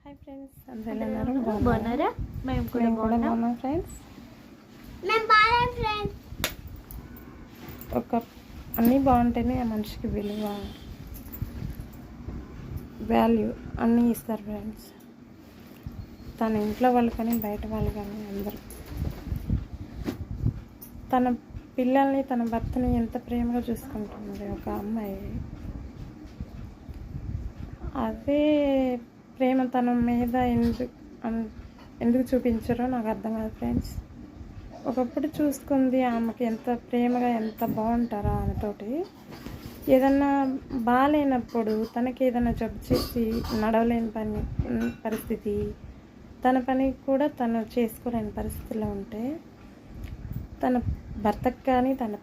Hi friends, అందరూ ఎలా ఉన్నారు? బాగున్నారా? మేము కూడా బాగున్నాం ఫ్రెండ్స్. అన్నీ బాగుంటేనే ఆ మనిషికి విలువ, వాల్యూ అన్నీ ఇస్తారు ఫ్రెండ్స్. తన ఇంట్లో వాళ్ళు కానీ బయట వాళ్ళు కానీ అందరూ తన పిల్లల్ని, తన భర్తని ఎంత ప్రేమగా చూసుకుంటుంది ఒక అమ్మాయి. అదే ప్రేమ తన మీద ఎందుకు చూపించారో నాకు అర్థం కాదు ఫ్రెండ్స్. ఒకప్పుడు చూసుకుంది ఆమెకి ఎంత ప్రేమగా, ఎంత బాగుంటారో ఆమెతోటి. ఏదన్నా బాగాలేనప్పుడు తనకి ఏదైనా జబ్బు చేసి నడవలేని పరిస్థితి, తన పని కూడా తను చేసుకోలేని పరిస్థితిలో ఉంటే తన భర్తకు కానీ తన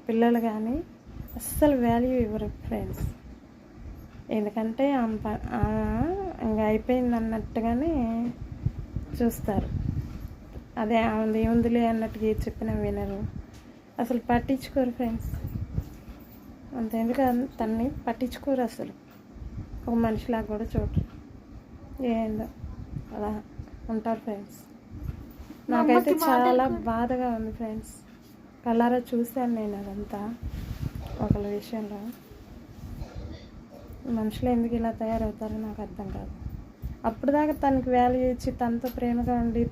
పిల్లలు కానీ అస్సలు వాల్యూ ఇవ్వరు ఫ్రెండ్స్. ఎందుకంటే ఆమె ఇంకా అయిపోయింది అన్నట్టుగానే చూస్తారు. అదే ఆమెది ఏముందిలే అన్నట్టుగా చెప్పినా వినరు, అసలు పట్టించుకోరు ఫ్రెండ్స్. అంతేందుకు తన్ని పట్టించుకోరు, అసలు ఒక మనిషిలాగా కూడా చూడరు. ఏందో అలా ఉంటారు ఫ్రెండ్స్. నాకైతే చాలా బాధగా ఉంది ఫ్రెండ్స్. కళ్ళారా చూశాను నేను అదంతా. ఒకళ్ళ విషయంలో మనుషులు ఎందుకు ఇలా తయారవుతారో నాకు అర్థం కాదు. అప్పుడు దాకా తనకి వాల్యూ ఇచ్చి తనతో ప్రేమగా ఉండి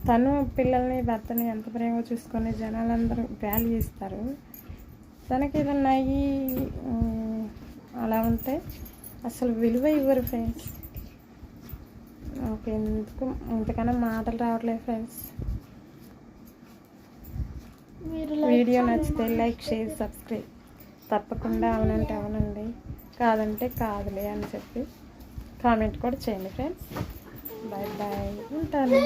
తను పిల్లల్ని భర్తని ఎంత ప్రేమగా చూసుకొని జనాలందరూ వాల్యూ ఇస్తారు. తనకి ఏదన్నా అయ్యి అలా ఉంటే అసలు విలువ ఇవ్వరు ఫ్రెండ్స్. నాకు ఎందుకు ఇంతకన్నా మాటలు రావట్లేదు ఫ్రెండ్స్. వీడియో నచ్చితే లైక్, షేర్, సబ్స్క్రైబ్ తప్పకుండా. అవునంటే అవునండి, కాదంటే కాదులే అని చెప్పి కామెంట్ కూడా చేయండి ఫ్రెండ్స్. బాయ్ బాయ్, ఉంటాను.